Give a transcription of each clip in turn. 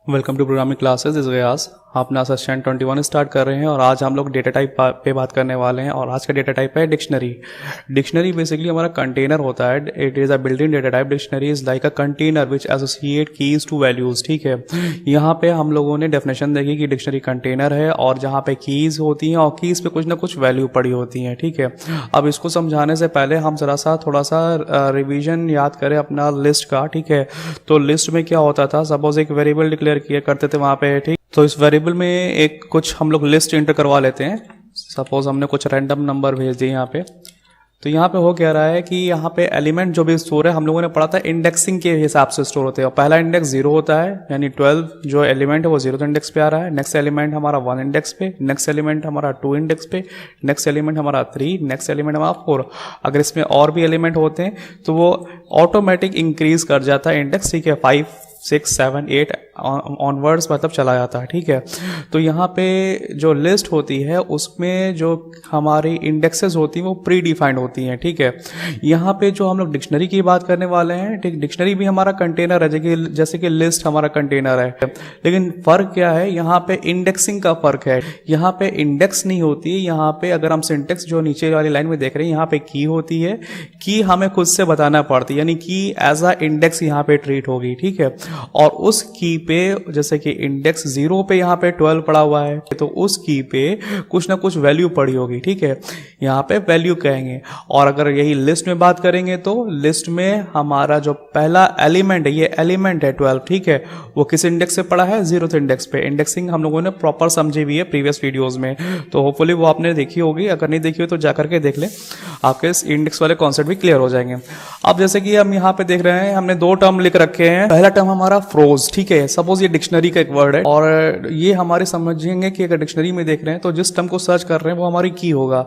Welcome to programming classes. इस गयास अपना session 21 start कर रहे हैं और आज हम लोग डेटा टाइप पे बात करने वाले हैं। और आज का डेटा टाइप है डिक्शनरी। डिक्शनरी बेसिकली हमारा कंटेनर होता है। It is a built in data type. Dictionary is like a container which associate keys to values. ठीक है, यहाँ पे हम लोगों ने डेफिनेशन देखी कि डिक्शनरी कंटेनर है और जहाँ पे कीज होती हैं और कीज पे कुछ ना कुछ वैल्यू पड़ी होती हैं। ठीक है, अब इसको समझाने से पहले हम जरा सा थोड़ा सा रिविजन याद करें अपना लिस्ट का। ठीक है, तो लिस्ट में क्या होता था, सपोज एक वेरिएबल डिक्लेयर किया करते थे वहाँ पे। ठीक, तो इस वेरिएबल में एक कुछ हम लोग लिस्ट एंटर करवा लेते हैं। सपोज हमने कुछ रैंडम नंबर भेज दिए यहाँ पे। तो यहाँ पे हो क्या रहा है कि यहाँ पे एलिमेंट जो भी स्टोर है, हम लोगों ने पढ़ा था इंडेक्सिंग के हिसाब से स्टोर होते हैं। पहला इंडेक्स 0 होता है, यानी 12 जो एलिमेंट है वो 0th इंडेक्स पे आ रहा है। नेक्स्ट एलिमेंट हमारा 1 इंडेक्स पे, नेक्स्ट एलिमेंट हमारा 2 इंडेक्स पे, नेक्स्ट एलिमेंट हमारा 3, नेक्स्ट एलिमेंट हमारा 4। अगर इसमें और भी एलिमेंट होते हैं तो वो ऑटोमेटिक इंक्रीज कर जाता है इंडेक्स। ठीक है, 5, 6, 7, 8 ऑनवर्ड्स मतलब चला जाता है। ठीक है, तो यहाँ पे जो लिस्ट होती है उसमें जो हमारी इंडेक्सेस होती हैं वो प्री डिफाइंड होती हैं। ठीक है, यहाँ पे जो हम लोग डिक्शनरी की बात करने वाले हैं, ठीक, डिक्शनरी भी हमारा कंटेनर है, जैसे कि लिस्ट हमारा कंटेनर है। लेकिन फर्क क्या है, यहाँ पे इंडेक्सिंग का फर्क है। यहाँ पे इंडेक्स नहीं होती है, यहाँ पे अगर हम सिंटेक्स जो नीचे वाली लाइन में देख रहे हैं, यहाँ पे की होती है। की हमें खुद से बताना पड़ती है, यानी की एज अ इंडेक्स यहाँ पे ट्रीट होगी। ठीक है, और उस की पे जैसे कि इंडेक्स 0 पे यहाँ पे 12 पड़ा हुआ है, तो उस की पे कुछ ना कुछ वैल्यू पड़ी होगी। ठीक है, यहाँ पे वैल्यू कहेंगे। और अगर यही लिस्ट में बात करेंगे तो लिस्ट में हमारा जो पहला एलिमेंट है, ये एलिमेंट है 12। ठीक है, वो किस इंडेक्स से पड़ा है, 0th इंडेक्स पे। इंडेक्सिंग हम लोगों ने प्रॉपर समझी हुई है प्रीवियस वीडियोज में, तो होपफुली वो आपने देखी होगी। अगर नहीं देखी हो तो जाकर के देख ले, आपके इस इंडेक्स वाले कॉन्सेप्ट भी क्लियर हो जाएंगे। अब जैसे कि हम यहाँ पे देख रहे हैं, हमने 2 टर्म लिख रखे हैं। पहला टर्म हमारा फ्रोज। ठीक है, सपोज ये डिक्शनरी का एक वर्ड है और ये हमारे समझेंगे कि अगर डिक्शनरी में देख रहे हैं तो जिस टर्म को सर्च कर रहे हैं वो हमारी की होगा,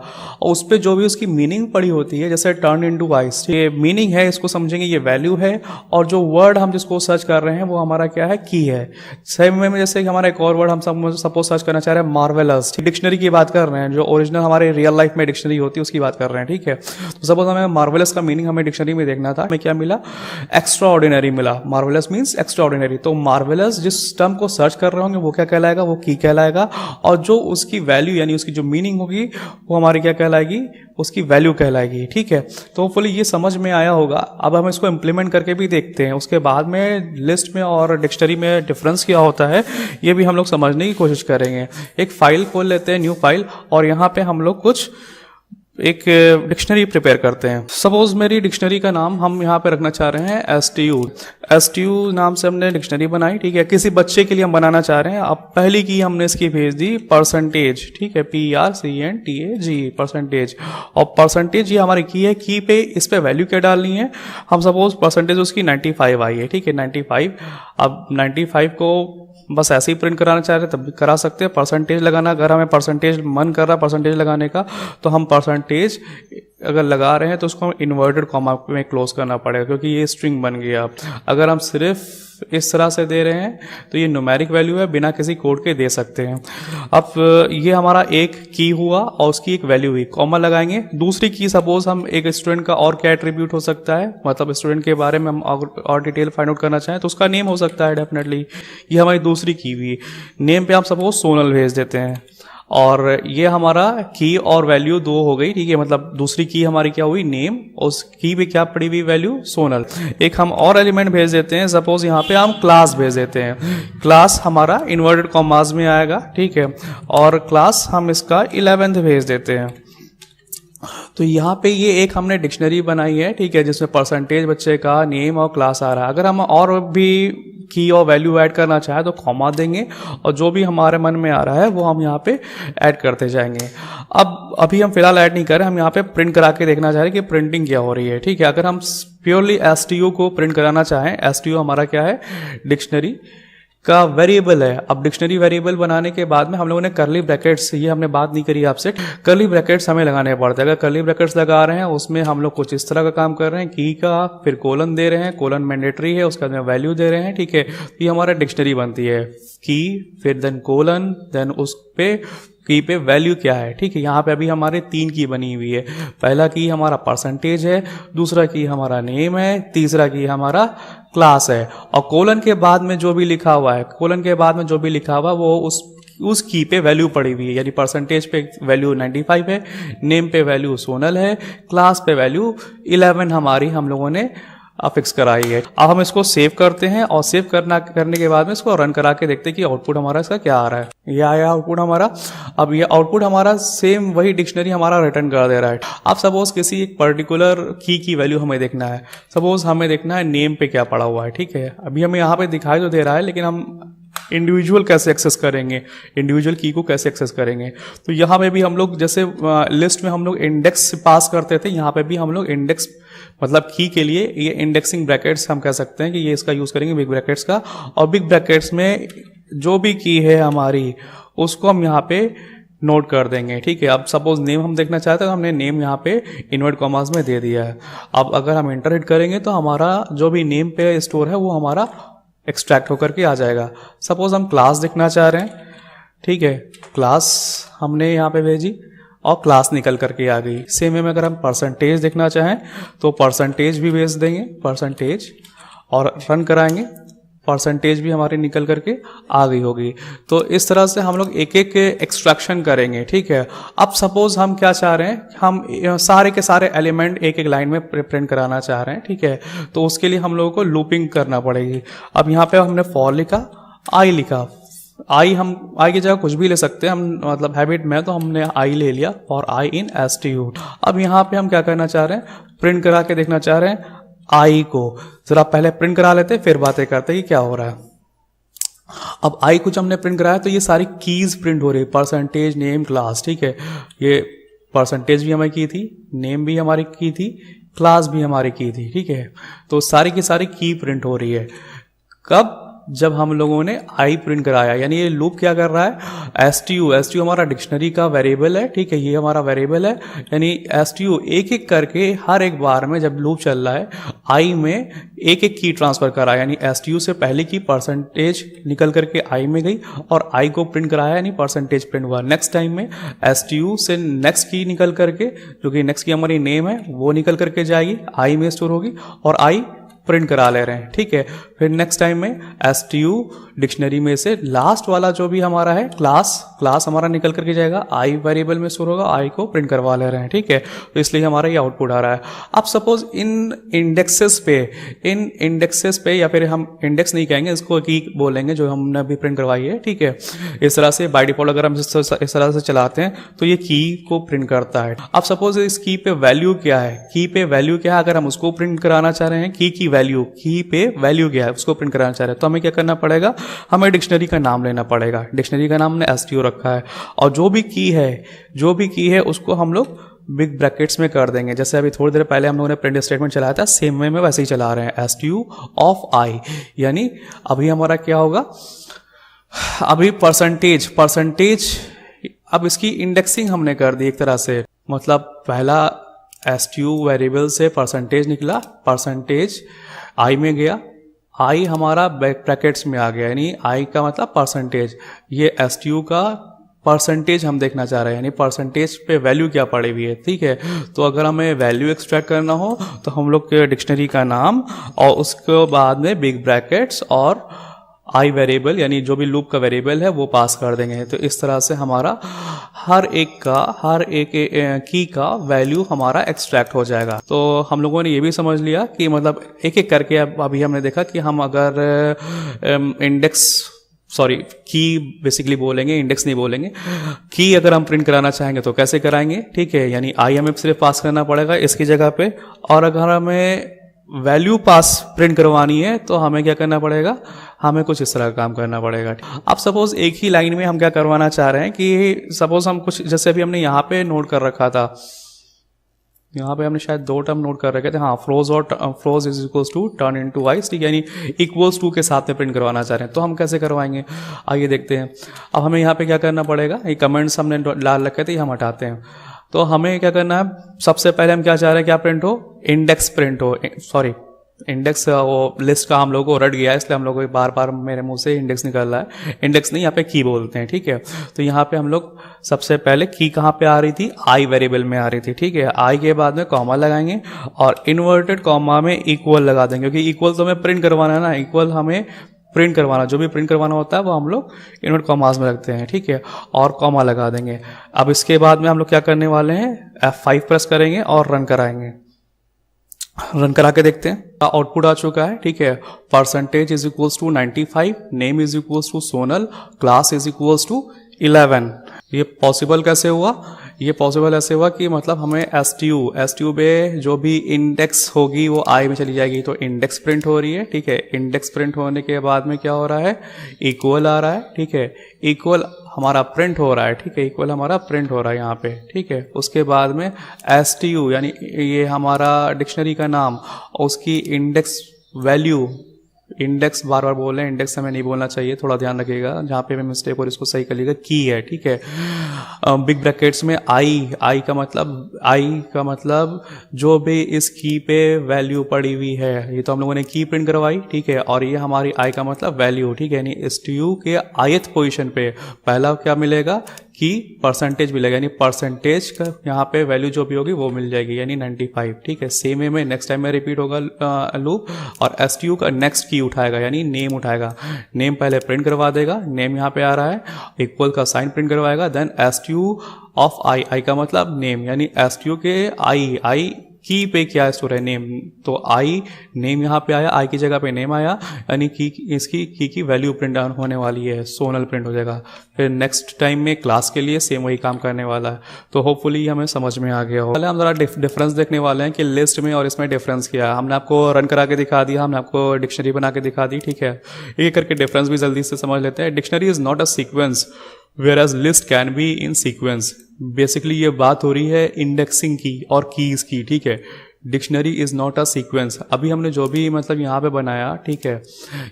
और उस पर जो भी उसकी मीनिंग पड़ी होती है, जैसे टर्न इनटू आइस, ये मीनिंग है, इसको समझेंगे ये वैल्यू है। और जो वर्ड हम जिसको सर्च कर रहे हैं वो हमारा क्या है, की है। सेम में जैसे कि हमारा एक और वर्ड हम सपोज सर्च करना चाह रहे हैं, मार्वेलस। डिक्शनरी की बात कर रहे हैं, जो ओरिजिनल हमारे रियल लाइफ में डिक्शनरी होती है उसकी बात कर रहे हैं। ठीक है, तो सपोज हमें मार्वेलस का मीनिंग हमें डिक्शनरी में देखना था, हमें क्या मिला, एक्स्ट्रा ऑर्डिनरी मिला। Marvellous means extra ordinary. तो मार्वेलस जिस टर्म को सर्च कर रहे होंगे वो क्या कहलाएगा, वो की कहलाएगा। और जो उसकी वैल्यू यानी उसकी जो मीनिंग होगी वो हमारी क्या कहलाएगी, उसकी वैल्यू कहलाएगी। ठीक है, तो होपफुली ये समझ में आया होगा। अब हम इसको इंप्लीमेंट करके भी देखते हैं, उसके बाद में लिस्ट में और डिक्शनरी में डिफरेंस क्या होता है ये भी हम लोग समझने की कोशिश करेंगे। एक फाइल खोल लेते हैं, न्यू फाइल, और यहाँ पे हम लोग कुछ एक डिक्शनरी प्रिपेयर करते हैं। सपोज मेरी डिक्शनरी का नाम हम यहाँ पे रखना चाह रहे हैं STU नाम से हमने डिक्शनरी बनाई। ठीक है, किसी बच्चे के लिए हम बनाना चाह रहे हैं। अब पहली की हमने इसकी भेज दी परसेंटेज। ठीक है, PRCENTAGE, परसेंटेज। और परसेंटेज ये हमारी की है, की पे इस पे वैल्यू क्या डालनी है, हम सपोज परसेंटेज उसकी 95 आई है। ठीक है, 95। अब 95 को बस ऐसे ही प्रिंट कराना चाह रहे हैं तब भी करा सकते हैं। परसेंटेज लगाना, अगर हमें परसेंटेज मन कर रहा है परसेंटेज लगाने का, तो हम परसेंटेज अगर लगा रहे हैं तो उसको हम इन्वर्टेड कॉमा में क्लोज करना पड़ेगा, क्योंकि ये स्ट्रिंग बन गया। अगर हम सिर्फ इस तरह से दे रहे हैं तो ये न्यूमेरिक वैल्यू है, बिना किसी कोड के दे सकते हैं। अब ये हमारा एक की हुआ और उसकी एक वैल्यू हुई, कॉमा लगाएंगे। दूसरी की सपोज हम एक स्टूडेंट का और क्या एट्रीब्यूट हो सकता है, मतलब स्टूडेंट के बारे में हम और डिटेल फाइंड आउट करना चाहें तो उसका नेम हो सकता है डेफिनेटली। ये हमारी दूसरी की हुई। नेम पे आप सपोज सोनल भेज देते हैं, और ये हमारा की और वैल्यू 2 हो गई। ठीक है, मतलब दूसरी की हमारी क्या हुई, नेम, उस की भी क्या पड़ी हुई वैल्यू, सोनल। एक हम और एलिमेंट भेज देते हैं, सपोज यहाँ पे हम क्लास भेज देते हैं। क्लास हमारा इन्वर्टेड कॉमास में आएगा। ठीक है, और क्लास हम इसका 11th भेज देते हैं। तो यहाँ पे ये एक हमने डिक्शनरी बनाई है। ठीक है, जिसमें परसेंटेज बच्चे का, नेम और क्लास आ रहा है। अगर हम और भी की और वैल्यू ऐड करना चाहे तो कॉमा देंगे, और जो भी हमारे मन में आ रहा है वो हम यहाँ पे ऐड करते जाएंगे। अब अभी हम फिलहाल ऐड नहीं कर रहे, हम यहाँ पे प्रिंट करा के देखना चाह रहे हैं कि प्रिंटिंग क्या हो रही है। ठीक है, अगर हम प्योरली STU को प्रिंट कराना चाहें, STU हमारा क्या है, डिक्शनरी का वेरिएबल है। अब डिक्शनरी वेरिएबल बनाने के बाद में हम लोगों ने करली ब्रैकेट्स, ये हमने बात नहीं करी आपसे, करली ब्रैकेट्स हमें लगाने पड़ते हैं। अगर करली ब्रैकेट्स लगा रहे हैं उसमें हम लोग कुछ इस तरह का काम कर रहे हैं, की का फिर कोलन दे रहे हैं, कोलन मैंडेटरी है, उसके बाद में वैल्यू दे रहे हैं। ठीक है, ये हमारा डिक्शनरी बनती है, की फिर देन कोलन, देन उस पे की पे वैल्यू क्या है। ठीक है, यहाँ पे अभी हमारे 3 की बनी हुई है। पहला की हमारा परसेंटेज है, दूसरा की हमारा नेम है, तीसरा की हमारा क्लास है। और कोलन के बाद में जो भी लिखा हुआ है, कोलन के बाद में जो भी लिखा हुआ है वो उस की पे वैल्यू पड़ी हुई है। यानी परसेंटेज पे वैल्यू 95 है, नेम पे वैल्यू सोनल है, क्लास पे वैल्यू 11 हमारी हम लोगों ने फिक्स कराई है। अब हम इसको सेव करते हैं और सेव करने के बाद में इसको रन करा के देखते हैं कि आउटपुट हमारा इसका क्या आ रहा है। ये आया आउटपुट हमारा। अब ये आउटपुट हमारा सेम वही डिक्शनरी हमारा रिटर्न कर दे रहा है। अब सपोज किसी एक पर्टिकुलर की वैल्यू हमें देखना है। सपोज हमें देखना है नेम पे क्या पड़ा हुआ है। ठीक है, अभी हमें यहाँ पे दिखाई तो दे रहा है, लेकिन हम इंडिविजुअल कैसे एक्सेस करेंगे, इंडिविजुअल की को कैसे एक्सेस करेंगे। तो यहाँ पे भी हम लोग जैसे लिस्ट में हम लोग इंडेक्स पास करते थे, यहाँ पे भी हम लोग इंडेक्स मतलब की के लिए ये इंडेक्सिंग ब्रैकेट्स हम कह सकते हैं कि ये इसका यूज करेंगे, बिग ब्रैकेट्स का। और बिग ब्रैकेट्स में जो भी की है हमारी उसको हम यहाँ पे नोट कर देंगे। ठीक है, अब सपोज नेम हम देखना चाहते हैं तो हमने नेम यहाँ पे इन्वर्ट कॉमास में दे दिया है। अब अगर हम एंटर हिट करेंगे तो हमारा जो भी नेम पे स्टोर है वो हमारा एक्सट्रैक्ट होकर के आ जाएगा। सपोज हम क्लास देखना चाह रहे हैं। ठीक है, क्लास हमने यहाँ पे भेजी और क्लास निकल करके आ गई। सेम में अगर हम परसेंटेज देखना चाहें तो परसेंटेज भी भेज देंगे, परसेंटेज, और रन कराएंगे, परसेंटेज भी हमारी निकल करके आ गई होगी। तो इस तरह से हम लोग एक एक एक्सट्रैक्शन करेंगे। ठीक है, अब सपोज हम क्या चाह रहे हैं, हम सारे के सारे एलिमेंट एक एक लाइन में प्रिंट कराना चाह रहे हैं। ठीक है, तो उसके लिए हम लोगों को लूपिंग करना पड़ेगी। अब यहाँ पे हमने फॉर लिखा, आई लिखा, आई हम आई की जगह कुछ भी ले सकते हैं, हम मतलब हैबिट में तो हमने आई ले लिया, और आई इन एसटीयू। अब यहाँ पे हम क्या करना चाह रहे हैं, प्रिंट करा के देखना चाह रहे हैं आई को। जरा पहले प्रिंट करा लेते फिर बातें करते कि क्या हो रहा है। अब आई कुछ हमने प्रिंट कराया तो ये सारी कीज प्रिंट हो रही है, परसेंटेज, नेम, क्लास। ठीक है, ये परसेंटेज भी हमें की थी, नेम भी हमारी की थी, क्लास भी हमारी की थी। ठीक है, तो सारी की सारी की प्रिंट हो रही है। कब? जब हम लोगों ने आई प्रिंट कराया। यानी ये लूप क्या कर रहा है, एसटीयू हमारा डिक्शनरी का वेरिएबल है। ठीक है, ये हमारा वेरिएबल है। यानी एसटीयू एक एक करके हर एक बार में जब लूप चल रहा है आई में एक एक की ट्रांसफर करा। यानी एसटीयू से पहले की परसेंटेज निकल करके आई में गई और आई को प्रिंट कराया, यानी परसेंटेज प्रिंट हुआ। नेक्स्ट टाइम में एसटीयू से नेक्स्ट की निकल करके, जो कि नेक्स्ट की हमारी नेम है, वो निकल करके जाएगी, आई में स्टोर होगी और आई प्रिंट करा ले रहे हैं। ठीक है, फिर नेक्स्ट टाइम में एसटीयू डिक्शनरी में से लास्ट वाला जो भी हमारा है क्लास हमारा निकल करके जाएगा, आई वेरिएबल में स्टोर होगा, आई को प्रिंट करवा ले रहे हैं। ठीक है, तो इसलिए हमारा ये आउटपुट आ रहा है। अब सपोज इन इंडेक्सेस पे या फिर हम इंडेक्स नहीं कहेंगे, इसको की बोलेंगे जो हमने अभी प्रिंट करवाई है। ठीक है, इस तरह से बाय डिफॉल्ट अगर हम इस तरह से चलाते हैं तो ये की को प्रिंट करता है। अब सपोज इस की पे वैल्यू क्या है, की पे वैल्यू क्या है, अगर हम उसको प्रिंट कराना चाह रहे हैं, की वैल्यू, की पे वैल्यू क्या है उसको प्रिंट कराना चाह रहे हैं, तो हमें क्या करना पड़ेगा, हमें डिक्शनरी का नाम लेना पड़ेगा। डिक्शनरी का नाम हमने एसटीयू रखा है, और जो भी की है उसको हम लोग बिग ब्रैकेट्स में कर देंगे। जैसे अभी थोड़ी देर पहले हम लोगों ने प्रिंट स्टेटमेंट चलाया था, सेम वे में वैसे ही चला रहे हैं, एसटीयू ऑफ आई। यानी अभी हमारा क्या होगा, अभी परसेंटेज अब इसकी इंडेक्सिंग हमने कर दी एक तरह से। मतलब पहला एसटीयू वेरिएबल से परसेंटेज निकला, परसेंटेज आई में गया, आई हमारा ब्रैकेट्स में आ गया, यानी आई का मतलब परसेंटेज। ये एसटीयू का परसेंटेज हम देखना चाह रहे हैं, यानी परसेंटेज पे वैल्यू क्या पड़ी हुई है। ठीक है, तो अगर हमें वैल्यू एक्सट्रैक्ट करना हो तो हम लोग डिक्शनरी का नाम और उसके बाद में बिग ब्रैकेट्स और आई वेरिएबल, यानी जो भी लूप का वेरिएबल है वो पास कर देंगे। तो इस तरह से हमारा हर एक की का वैल्यू हमारा एक्सट्रैक्ट हो जाएगा। तो हम लोगों ने ये भी समझ लिया कि मतलब एक एक करके अभी हमने देखा कि हम अगर की बेसिकली बोलेंगे, इंडेक्स नहीं बोलेंगे। की अगर हम प्रिंट कराना चाहेंगे तो कैसे कराएंगे। ठीक है, यानी आई हमें सिर्फ पास करना पड़ेगा इसकी जगह पे, और अगर हमें वैल्यू पास प्रिंट करवानी है तो हमें क्या करना पड़ेगा, हमें कुछ इस तरह का काम करना पड़ेगा। अब सपोज एक ही लाइन में हम क्या करवाना चाह रहे हैं कि सपोज हम कुछ, जैसे अभी हमने यहाँ पे नोट कर रखा था, यहाँ पे हमने शायद 2 टर्म नोट कर रखे थे, हाँ, froze is equals to turn into ice. ठीक है, यानी इक्वल्स टू के साथ में प्रिंट करवाना चाह रहे हैं, तो हम कैसे करवाएंगे, आइए देखते हैं। अब हमें यहाँ पे क्या करना पड़ेगा, ये कमेंट्स हमने लाल रखे थे, ये हम हटाते हैं। तो हमें क्या करना है, सबसे पहले हम क्या चाह रहे हैं, क्या प्रिंट हो, इंडेक्स प्रिंट हो, इंडेक्स वो लिस्ट का हम लोग को रट गया, इसलिए हम लोग को बार बार मेरे मुंह से इंडेक्स निकल रहा है। इंडेक्स नहीं, यहाँ पे की बोलते हैं, ठीक है। तो यहाँ पे हम लोग सबसे पहले की कहाँ पे आ रही थी, आई वेरिएबल में आ रही थी, ठीक है। आई के बाद में कॉमा लगाएंगे और इन्वर्टेड कॉमा में इक्वल लगा देंगे, क्योंकि इक्वल तो हमें प्रिंट करवाना है ना, इक्वल हमें प्रिंट करवाना, जो भी प्रिंट करवाना होता है वो हम लोग इन्वर्ट कॉमास में रखते हैं, ठीक है, और कॉमा लगा देंगे। अब इसके बाद में हम लोग क्या करने वाले हैं, F5 प्रेस करेंगे और रन कराएंगे। रन करा के देखते हैं, आउटपुट आ चुका है, ठीक है। Percentage is equals to 95, name is equals to Sonal, class is equals to 11। ये पॉसिबल कैसे हुआ, ये पॉसिबल ऐसे हुआ कि मतलब हमें एस टी यू पे जो भी इंडेक्स होगी वो आई में चली जाएगी, तो इंडेक्स प्रिंट हो रही है, ठीक है। इंडेक्स प्रिंट होने के बाद में क्या हो रहा है, इक्वल आ रहा है, ठीक है। इक्वल हमारा प्रिंट हो रहा है, ठीक है, इक्वल हमारा प्रिंट हो रहा है यहाँ पे, ठीक है। उसके बाद में एस टी यू यानी ये हमारा डिक्शनरी का नाम, उसकी इंडेक्स वैल्यू, इंडेक्स बार बार बोल रहे हैं, इंडेक्स हमें नहीं बोलना चाहिए, थोड़ा ध्यान रखिएगा, जहाँ पे भी मिस्टेक और इसको सही कर लीजिएगा, की है, ठीक है। बिग ब्रैकेट्स में आई का मतलब जो भी इस की पे वैल्यू पड़ी हुई है, ये तो हम लोगों ने की प्रिंट करवाई, ठीक है, और ये हमारी आई का मतलब वैल्यू, ठीक है। यानी एस टी यू के ith पोजीशन पे पहला क्या मिलेगा, की परसेंटेज मिलेगा, यानी परसेंटेज का यहाँ पे वैल्यू जो भी होगी वो मिल जाएगी, यानी 95, ठीक है। सेम वे में नेक्स्ट टाइम में रिपीट होगा लूप, और एस टी यू का नेक्स्ट की उठाएगा, यानी नेम उठाएगा, नेम पहले प्रिंट करवा देगा, नेम यहाँ पे आ रहा है, इक्वल का साइन प्रिंट करवाएगा, then S T U of I का मतलब नेम, यानी एस टी यू के आई की पे क्या स्टोर है, नेम, तो आई नेम यहाँ पे आया, आई की जगह पे नेम आया, यानी की इसकी की वैल्यू प्रिंट डाउन होने वाली है, सोनल प्रिंट हो जाएगा। फिर नेक्स्ट टाइम में क्लास के लिए सेम वही काम करने वाला है, तो होपफुली हमें समझ में आ गया हो। पहले हम जरा डिफरेंस देखने वाले हैं कि लिस्ट में और इसमें डिफरेंस क्या है। हमने आपको रन करा के दिखा दिया, हमने आपको डिक्शनरी बना के दिखा दी, ठीक है। एक करके डिफरेंस भी जल्दी से समझ लेते हैं। Dictionary is not a sequence whereas list can be in sequence। Basically ये बात हो रही है इंडेक्सिंग की और कीज की, ठीक है। Dictionary is not a sequence. अभी हमने जो भी मतलब यहाँ पे बनाया, ठीक है,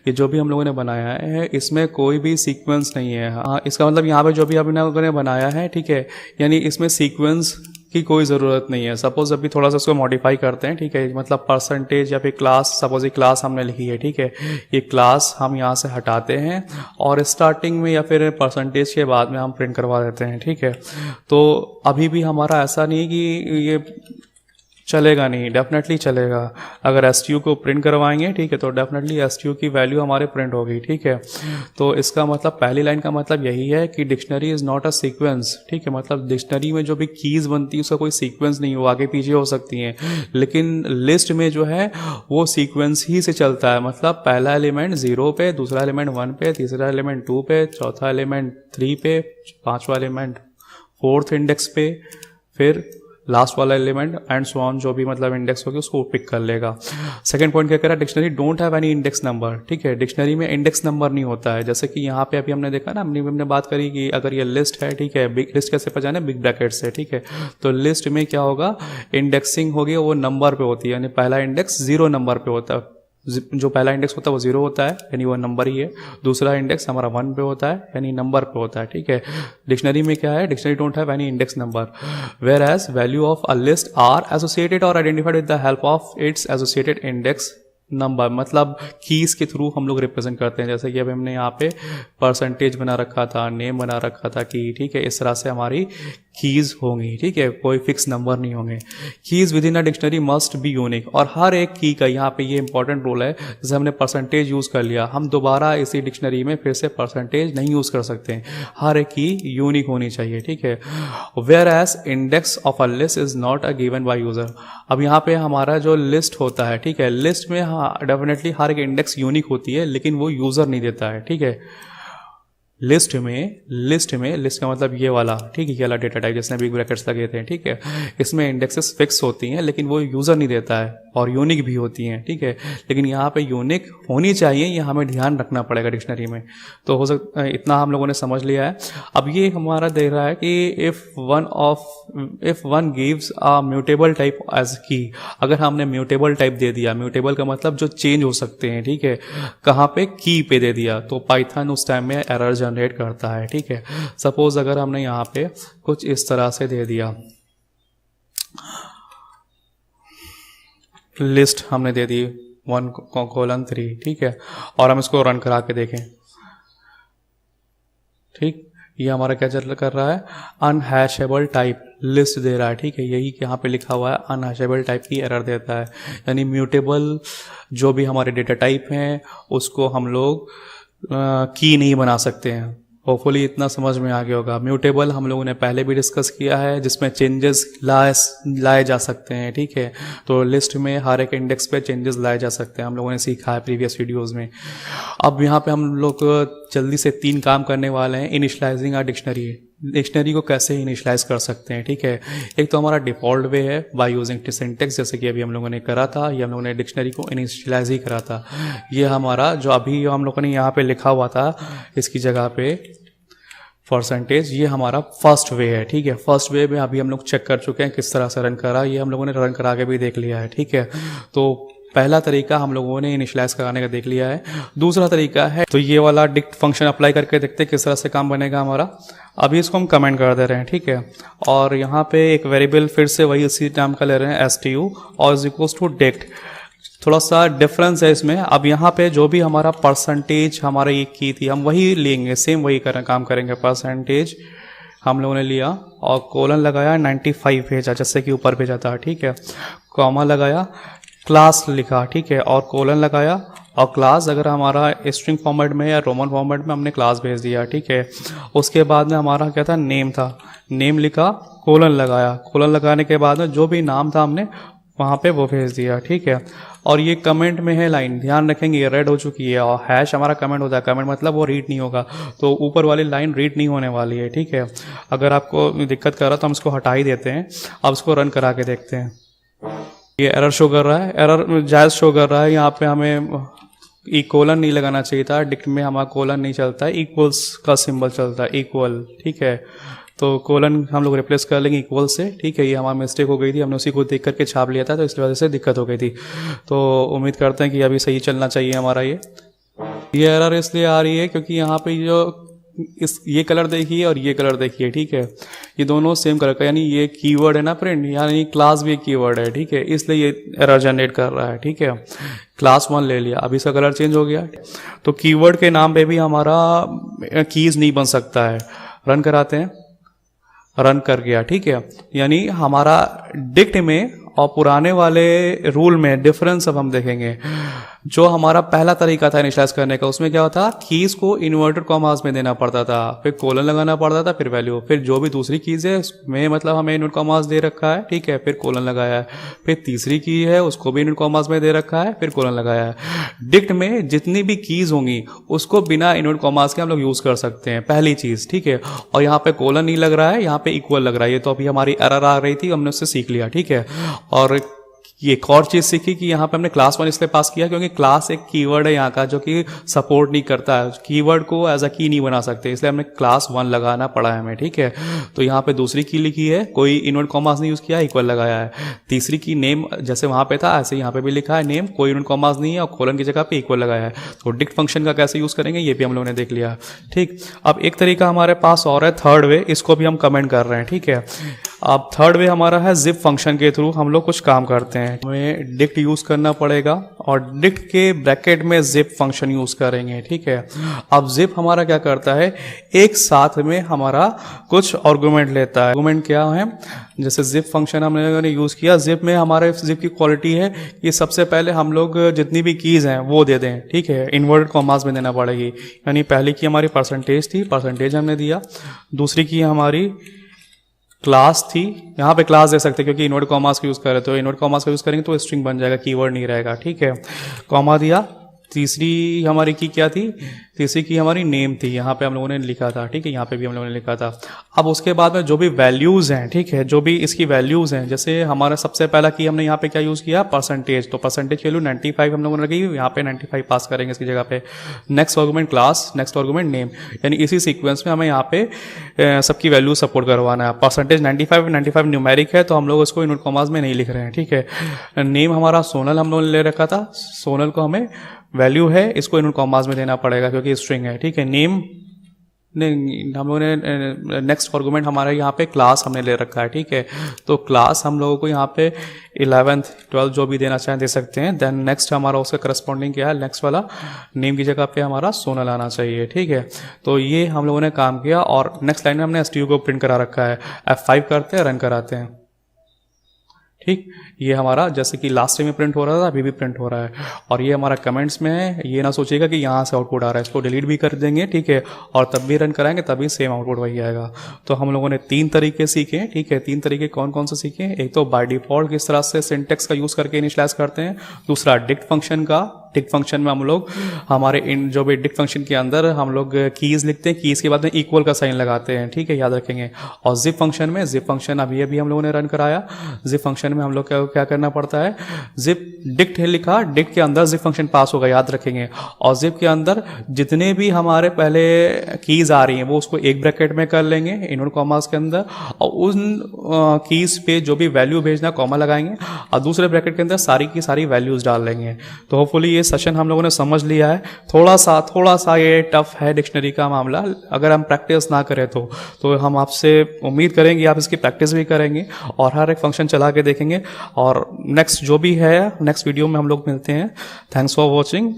ये जो भी हम लोगों ने बनाया है इसमें कोई भी सीक्वेंस नहीं है। हाँ, इसका मतलब यहाँ पे जो भी हम लोगों ने बनाया है, ठीक है, यानी इसमें सीक्वेंस की कोई ज़रूरत नहीं है। सपोज अभी थोड़ा सा इसको मॉडिफाई करते हैं, ठीक है, मतलब परसेंटेज या फिर क्लास, सपोज ये क्लास हमने लिखी है, ठीक है, ये क्लास हम यहाँ से हटाते हैं और स्टार्टिंग में या फिर परसेंटेज के बाद में हम प्रिंट करवा देते हैं, ठीक है। तो अभी भी हमारा ऐसा नहीं है कि ये चलेगा नहीं, डेफिनेटली चलेगा। अगर एस टी यू को प्रिंट करवाएंगे, ठीक है, तो डेफिनेटली एस टी यू की वैल्यू हमारे प्रिंट होगी, ठीक है। तो इसका मतलब पहली लाइन का मतलब यही है कि dictionary is not a sequence, ठीक है। मतलब डिक्शनरी में जो भी कीज बनती है उसका कोई सीक्वेंस नहीं हो, आगे पीछे हो सकती हैं, लेकिन लिस्ट में जो है वो सीक्वेंस ही से चलता है। मतलब पहला एलिमेंट 0 पे, दूसरा एलिमेंट 1 पे, तीसरा एलिमेंट 2 पे, चौथा एलिमेंट 3 पे, पांचवा एलिमेंट 4th इंडेक्स पे, फिर लास्ट वाला एलिमेंट एंड सो ऑन, जो भी मतलब इंडेक्स होगी उसको पिक कर लेगा। सेकंड पॉइंट क्या कह रहा है, dictionary don't have any index number, ठीक है। डिक्शनरी में इंडेक्स नंबर नहीं होता है, जैसे कि यहाँ पे अभी हमने देखा ना, हमने बात करी कि अगर ये लिस्ट है, ठीक है, बिग लिस्ट कैसे पहचाने, बिग ब्रैकेट से, ठीक है। तो लिस्ट में क्या होगा, इंडेक्सिंग होगी वो नंबर पे होती है, यानी पहला इंडेक्स 0 नंबर पे होता है, जो पहला इंडेक्स होता है वो 0 होता है, यानी वो नंबर ही है। दूसरा इंडेक्स हमारा 1 पे होता है, यानी नंबर पे होता है, ठीक है। डिक्शनरी में क्या है, dictionary don't have any index number, whereas value of a list are associated और identified with the help of its associated index number. मतलब कीज के थ्रू हम लोग रिप्रेजेंट करते हैं, जैसे कि अभी हमने यहाँ पे परसेंटेज बना रखा था, नेम बना रखा था की, ठीक है। इस तरह से हमारी कीज होंगी, ठीक है, कोई फिक्स नंबर नहीं होंगे। Keys with in a dictionary must be unique, और हर एक की का यहाँ पे ये इंपॉर्टेंट रोल है। जैसे हमने परसेंटेज यूज कर लिया, हम दोबारा इसी डिक्शनरी में फिर से परसेंटेज नहीं यूज कर सकते हैं, हर एक की यूनिक होनी चाहिए, ठीक है। Whereas index of a list is not a given by user. अब यहाँ पे हमारा जो लिस्ट होता है, ठीक है, लिस्ट में हाँ डेफिनेटली हर एक इंडेक्स यूनिक होती है, लेकिन वो यूजर नहीं देता है, ठीक है। लिस्ट का मतलब ये वाला, ठीक है, ये वाला डेटा टाइप जिसमें बिग ब्रैकेट्स लगे थे, ठीक है, इसमें इंडेक्सेस फिक्स होती हैं, लेकिन वो यूजर नहीं देता है, और यूनिक भी होती हैं, ठीक है। लेकिन यहाँ पे यूनिक होनी चाहिए, ये हमें ध्यान रखना पड़ेगा डिक्शनरी में। तो हो सकता है इतना हम लोगों ने समझ लिया है। अब ये हमारा दे रहा है कि if one gives a mutable type as key, अगर हमने म्यूटेबल टाइप दे दिया, म्यूटेबल का मतलब जो चेंज हो सकते हैं, ठीक है, कहाँ पे, की पे दे दिया, तो पाइथन उस टाइम में एरर जनरेट करता है, ठीक है। सपोज अगर हमने यहाँ पे कुछ इस तरह से दे दिया, लिस्ट हमने दे दी 1:3, ठीक है। और हम इसको रन करा के देखें, ठीक, ये हमारा क्या चल कर रहा है, अनहैशेबल टाइप लिस्ट दे रहा है, ठीक है। यही यहाँ पे लिखा हुआ है अनहैशेबल टाइप की एरर देता है, यानी म्यूटेबल जो भी हमारे डेटा टाइप हैं उसको हम लोग की नहीं बना सकते हैं। होपफुली इतना समझ में आ गया होगा। म्यूटेबल हम लोगों ने पहले भी डिस्कस किया है, जिसमें चेंजेस लाए जा सकते हैं, ठीक है। तो लिस्ट में हर एक इंडेक्स पे चेंजेस लाए जा सकते हैं, हम लोगों ने सीखा है प्रीवियस वीडियोस में। अब यहाँ पे हम लोग जल्दी से 3 काम करने वाले हैं। इनिशियलाइजिंग अ डिक्शनरी को कैसे इनिशियलाइज कर सकते हैं, ठीक है। एक तो हमारा डिफॉल्ट वे है बाय यूजिंग सिंटेक्स, जैसे कि अभी हम लोगों ने करा था, ये हम लोगों ने डिक्शनरी को इनिशियलाइज ही करा था। ये हमारा जो अभी हम लोगों ने यहाँ पे लिखा हुआ था इसकी जगह पे %, ये हमारा फर्स्ट वे है, ठीक है। फर्स्ट वे में अभी हम लोग चेक कर चुके हैं किस तरह से रन करा, ये हम लोगों ने रन करा के भी देख लिया है, ठीक है। तो पहला तरीका हम लोगों ने इनिशियलाइज कराने का देख लिया है। दूसरा तरीका है, तो ये वाला डिक्ट फंक्शन अप्लाई करके देखते हैं किस तरह से काम बनेगा हमारा। अभी इसको हम कमेंट कर दे रहे हैं, ठीक है। और यहाँ पे एक वेरिएबल फिर से वही उसी नाम का ले रहे हैं STU और इज इक्वल्स टू डिक्ट। थोड़ा सा डिफरेंस है इसमें। अब यहाँ पे जो भी हमारा % हमारा ये की थी हम वही लेंगे, सेम वही काम करेंगे। % हम लोगों ने लिया और कोलन लगाया, 95 भेजा जैसे कि ऊपर भेजा था, ठीक है। कॉमा लगाया, क्लास लिखा, ठीक है, और कोलन लगाया और क्लास अगर हमारा स्ट्रिंग फॉर्मेट में या रोमन फॉर्मेट में हमने क्लास भेज दिया, ठीक है। उसके बाद में हमारा क्या था, नेम था, नेम लिखा, कोलन लगाया, कोलन लगाने के बाद में जो भी नाम था हमने वहाँ पे वो भेज दिया, ठीक है। और ये कमेंट में है लाइन, ध्यान रखेंगे ये रेड हो चुकी है और हैश हमारा कमेंट होता है, कमेंट मतलब वो रीड नहीं होगा, तो ऊपर वाली लाइन रीड नहीं होने वाली है, ठीक है। अगर आपको दिक्कत कर रहा है तो हम इसको हटा ही देते हैं। अब इसको रन करा के देखते हैं। ये एरर शो कर रहा है, एरर जायज़ शो कर रहा है। यहाँ पे हमें कोलन नहीं लगाना चाहिए था, डिक्ट में हमारा कोलन नहीं चलता है, इक्वल्स का सिंबल चलता है, इक्वल, ठीक है। तो कोलन हम लोग रिप्लेस कर लेंगे इक्वल से, ठीक है। ये हमारी मिस्टेक हो गई थी, हमने उसी को देख करके छाप लिया था, तो इस वजह से दिक्कत हो गई थी। तो उम्मीद करते हैं कि अभी सही चलना चाहिए हमारा। ये एरर इसलिए आ रही है क्योंकि यहाँ पे जो ये कलर देखिए और ये कलर देखिए, ठीक है, ये दोनों सेम कलर का, यानी ये कीवर्ड है ना प्रिंट, यानी क्लास भी एक कीवर्ड है, ठीक है, इसलिए ये एरर जनरेट कर रहा है, ठीक है। क्लास 1 ले लिया, अब इसका कलर चेंज हो गया, तो कीवर्ड के नाम पे भी हमारा कीज नहीं बन सकता है। रन कराते हैं, रन कर गया, ठीक है। यानी हमारा डिक्ट में और पुराने वाले रूल में डिफरेंस अब हम देखेंगे। जो हमारा पहला तरीका था इनिशियलाइज करने का, उसमें क्या होता, कीज को इन्वर्टेड कॉमास में देना पड़ता था, फिर कोलन लगाना पड़ता था, फिर वैल्यू, फिर जो भी दूसरी कीज है उसमें मतलब हमें इन्वर्टेड कॉमास दे रखा है, ठीक है, फिर कोलन लगाया है, फिर तीसरी की है उसको भी इन्वर्टेड कॉमास में दे रखा है, फिर कोलन लगाया है। डिक्ट में जितनी भी कीज होंगी उसको बिना इन्वर्टेड कॉमास के हम लोग यूज कर सकते हैं, पहली चीज, ठीक है। और यहाँ पे कोलन नहीं लग रहा है, यहाँ पे इक्वल लग रहा है, ये तो अभी हमारी एरर आ रही थी, हमने उससे सीख लिया, ठीक है। और ये एक और चीज सीखी कि यहाँ पे हमने क्लास 1 इसलिए पास किया क्योंकि क्लास एक कीवर्ड है यहाँ का जो कि सपोर्ट नहीं करता है, कीवर्ड को एज अ की नहीं बना सकते, इसलिए हमने क्लास 1 लगाना पड़ा है हमें, ठीक है। तो यहाँ पे दूसरी की लिखी है, कोई इन्वर्टेड कॉमास नहीं यूज किया, इक्वल लगाया है। तीसरी की नेम जैसे वहां पे था ऐसे यहाँ पे भी लिखा है नेम, कोई इन्वर्टेड कॉमास नहीं है और कोलन की जगह पे इक्वल लगाया है। तो डिक्ट फंक्शन का कैसे यूज करेंगे ये भी हम लोगों ने देख लिया, ठीक। अब एक तरीका हमारे पास और है, थर्ड वे, इसको भी हम कमेंट कर रहे हैं, ठीक है। अब थर्ड वे हमारा है जिप फंक्शन के थ्रू हम लोग कुछ काम करते हैं। हमें डिक्ट यूज करना पड़ेगा और डिक्ट के ब्रैकेट में जिप फंक्शन यूज करेंगे, ठीक है। अब जिप हमारा क्या करता है, एक साथ में हमारा कुछ आर्गुमेंट लेता है। आर्गुमेंट क्या है, जैसे जिप फंक्शन हमने यूज किया, जिप में हमारे जिप की क्वालिटी है कि सबसे पहले हम लोग जितनी भी कीज हैं वो दे दें, ठीक है, इन्वर्टेड कॉमास में देना पड़ेगी। यानी पहली की हमारी % थी, % हमने दिया। दूसरी की हमारी क्लास थी, यहाँ पे क्लास दे सकते हैं क्योंकि इन्वर्टेड कॉमास का यूज कर रहे, तो इन्वर्टेड कॉमास का यूज करेंगे तो स्ट्रिंग बन जाएगा, कीवर्ड नहीं रहेगा, ठीक है। कॉमा दिया। तीसरी हमारी की क्या थी, तीसरी की हमारी नेम थी, यहाँ पे हम लोगों ने लिखा था, ठीक है, यहाँ पे भी हम लोगों ने लिखा था। अब उसके बाद में जो भी वैल्यूज हैं, ठीक है, जो भी इसकी वैल्यूज हैं, जैसे हमारा सबसे पहला की हमने यहाँ पे क्या यूज किया, %, तो % की वैल्यू 95 हम लोगों ने रखी, यहाँ पे 95 पास करेंगे इसकी जगह पे। Next argument class, next argument name, यानी इसी सीक्वेंस में हमें यहाँ पे सबकी वैल्यू सपोर्ट करवाना है। % 95 न्यूमेरिक है तो हम लोग उसको इन्वर्टेड कॉमास में नहीं लिख रहे हैं, ठीक है। नेम हमारा सोनल हम लोगों ने ले रखा था, सोनल को हमें वैल्यू है, इसको इन्वर्टेड कॉमास में देना पड़ेगा क्योंकि स्ट्रिंग है, ठीक है। नहीं, हम लोगों ने नेक्स्ट आर्गूमेंट हमारे यहाँ पे क्लास हमने ले रखा है, ठीक है। तो क्लास हम लोगों को यहाँ पे 11th 12th जो भी देना चाहें दे सकते हैं। देन नेक्स्ट हमारा उसका करस्पॉन्डिंग क्या है, नेक्स्ट वाला नेम की जगह पे हमारा सोनल आना चाहिए, ठीक है। तो ये हम लोगों ने काम किया और नेक्स्ट लाइन में हमने STU को प्रिंट करा रखा है। F5 करते हैं, रन कराते हैं, ठीक। ये हमारा जैसे कि लास्ट टाइम में प्रिंट हो रहा था, अभी भी प्रिंट हो रहा है। और ये हमारा कमेंट्स में है, ये ना सोचिएगा कि यहाँ से आउटपुट आ रहा है, इसको डिलीट भी कर देंगे, ठीक है। और तब भी रन कराएंगे तभी सेम आउटपुट वही आएगा। तो हम लोगों ने 3 तरीके सीखे, ठीक है। 3 तरीके कौन कौन से सीखे? एक तो बाय डिफॉल्ट किस तरह से सिंटेक्स का यूज़ करके इनिशियलाइज करते हैं। दूसरा डिक्ट फंक्शन का, डिक्ट फंक्शन में हम लोग हमारे इन जो भी डिक्ट फंक्शन के अंदर हम लोग कीज़ लिखते हैं, कीज़ के बाद में इक्वल का साइन लगाते हैं, ठीक है, याद रखेंगे। और जिप फंक्शन में, जिप फंक्शन अभी हम लोगों ने रन कराया। जिप फंक्शन में हम लोग क्या करना पड़ता है, जिप डिक्ट है लिखा, डिक्ट के अंदर जिप फंक्शन पास होगा, याद रखेंगे। और जिप के अंदर जितने भी हमारे पहले कीज़ आ रही हैं वो उसको एक ब्रैकेट में कर लेंगे इनवर्ट कॉमास के अंदर, और उन कीज़ पे जो भी वैल्यू भेजना कॉमा लगाएंगे और दूसरे ब्रैकेट के अंदर सारी की सारी वैल्यूज डाल लेंगे। तो होपफुली ये सेशन हम लोगों ने समझ लिया है। थोड़ा सा ये टफ है डिक्शनरी का मामला, अगर हम प्रैक्टिस ना करें तो हम आपसे उम्मीद करेंगे आप इसकी प्रैक्टिस भी करेंगे और हर एक फंक्शन चला के देखेंगे। और नेक्स्ट जो भी है, नेक्स्ट वीडियो में हम लोग मिलते हैं। Thanks for watching.